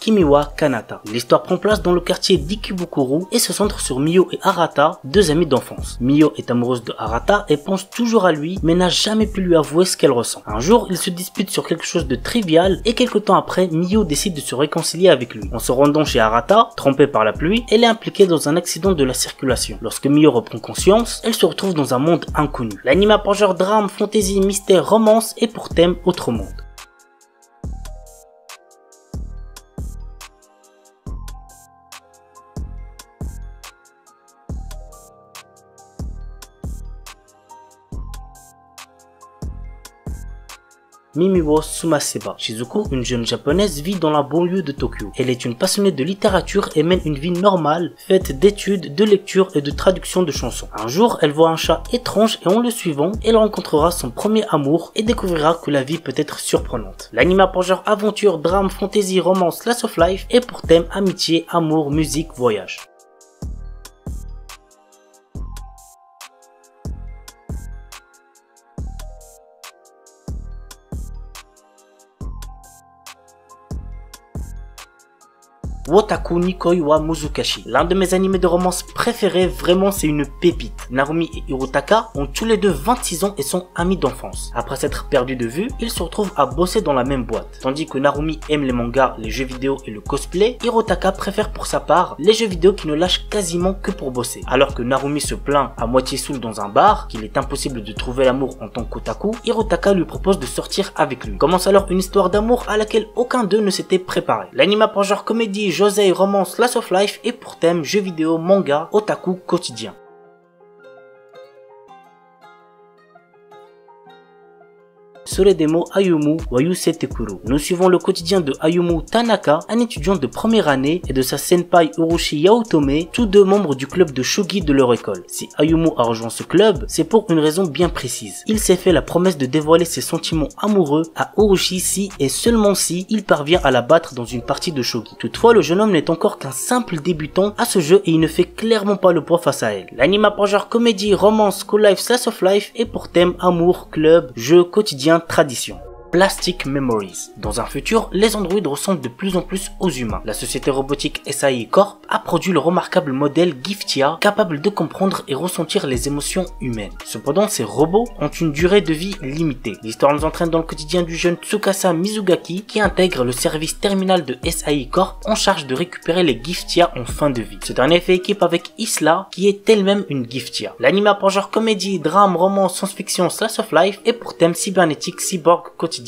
Kimiwa Kanata. L'histoire prend place dans le quartier d'Ikebukuro et se centre sur Mio et Arata, deux amis d'enfance. Mio est amoureuse de Arata et pense toujours à lui mais n'a jamais pu lui avouer ce qu'elle ressent. Un jour, ils se disputent sur quelque chose de trivial et quelque temps après, Mio décide de se réconcilier avec lui. En se rendant chez Arata, trompée par la pluie, elle est impliquée dans un accident de la circulation. Lorsque Mio reprend conscience, elle se retrouve dans un monde inconnu. L'anime a pour genre drame, fantasy, mystère, romance et pour thème autre monde. Mimiwo Sumaseba. Shizuku, une jeune japonaise, vit dans la banlieue de Tokyo. Elle est une passionnée de littérature et mène une vie normale, faite d'études, de lecture et de traduction de chansons. Un jour, elle voit un chat étrange et en le suivant, elle rencontrera son premier amour et découvrira que la vie peut être surprenante. L'anime a pour genre aventure, drame, fantasy, romance, slice of life et pour thème amitié, amour, musique, voyage. Wotaku Nikoi wa Muzukashi. L'un de mes animés de romance préférés, vraiment c'est une pépite. Narumi et Hirotaka ont tous les deux 26 ans et sont amis d'enfance. Après s'être perdus de vue, ils se retrouvent à bosser dans la même boîte. Tandis que Narumi aime les mangas, les jeux vidéo et le cosplay, Hirotaka préfère pour sa part les jeux vidéo qui ne lâchent quasiment que pour bosser. Alors que Narumi se plaint à moitié saoul dans un bar, qu'il est impossible de trouver l'amour en tant qu'otaku, Hirotaka lui propose de sortir avec lui. Commence alors une histoire d'amour à laquelle aucun d'eux ne s'était préparé. L'anime a pour genre comédie, josei, romance, slice of life et pour thème jeux vidéo, manga, otaku quotidien. Soredemo Ayumu wa Yusetekuru. Nous suivons le quotidien de Ayumu Tanaka, un étudiant de première année, et de sa senpai Urushi Yaotome, tous deux membres du club de shogi de leur école. Si Ayumu a rejoint ce club, c'est pour une raison bien précise. Il s'est fait la promesse de dévoiler ses sentiments amoureux à Urushi si et seulement si il parvient à la battre dans une partie de shogi. Toutefois, le jeune homme n'est encore qu'un simple débutant à ce jeu et il ne fait clairement pas le poids face à elle. L'anime a pour genre comédie, romance, school life, slice of life et pour thème amour, club, jeu, quotidien, tradition. Plastic Memories. Dans un futur, les androïdes ressemblent de plus en plus aux humains. La société robotique SAI Corp a produit le remarquable modèle Giftia, capable de comprendre et ressentir les émotions humaines. Cependant, ces robots ont une durée de vie limitée. L'histoire nous entraîne dans le quotidien du jeune Tsukasa Mizugaki qui intègre le service terminal de SAI Corp en charge de récupérer les Giftia en fin de vie. Ce dernier fait équipe avec Isla qui est elle-même une Giftia. L'anime a pour genre comédie, drame, romance, science-fiction, slice of life et pour thème cybernétique, cyborg, quotidien.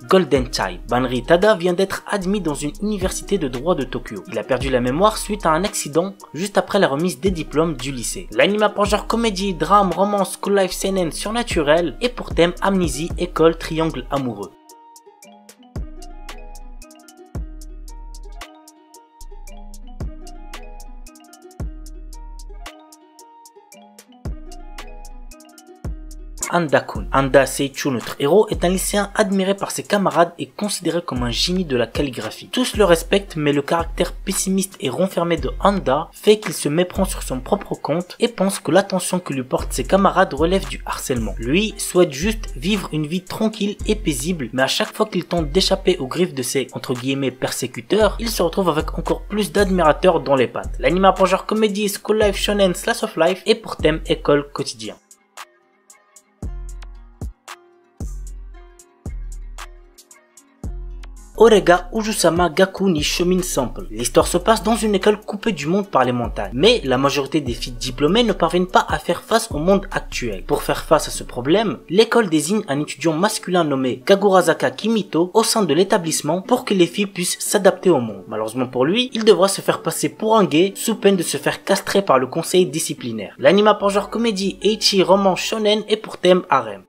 Golden Child. Banri Tada vient d'être admis dans une université de droit de Tokyo. Il a perdu la mémoire suite à un accident juste après la remise des diplômes du lycée. L'anime a pour genre comédie, drame, romance, school life, seinen, surnaturel et pour thème amnésie, école, triangle amoureux. Anda-kun. Anda Seichu, notre héros, est un lycéen admiré par ses camarades et considéré comme un génie de la calligraphie. Tous le respectent, mais le caractère pessimiste et renfermé de Anda fait qu'il se méprend sur son propre compte et pense que l'attention que lui portent ses camarades relève du harcèlement. Lui souhaite juste vivre une vie tranquille et paisible, mais à chaque fois qu'il tente d'échapper aux griffes de ses entre guillemets persécuteurs, il se retrouve avec encore plus d'admirateurs dans les pattes. L'anime a pour genre comédie, school life, shonen, slice of life et pour thème école, quotidien. Orega Ujusama Gaku ni Shomin Sample. L'histoire se passe dans une école coupée du monde par les montagnes, mais la majorité des filles diplômées ne parviennent pas à faire face au monde actuel. Pour faire face à ce problème, l'école désigne un étudiant masculin nommé Kagurazaka Kimito au sein de l'établissement pour que les filles puissent s'adapter au monde. Malheureusement pour lui, il devra se faire passer pour un gay sous peine de se faire castrer par le conseil disciplinaire. L'anime a pour genre comédie, ecchi, roman, shonen et pour thème harem.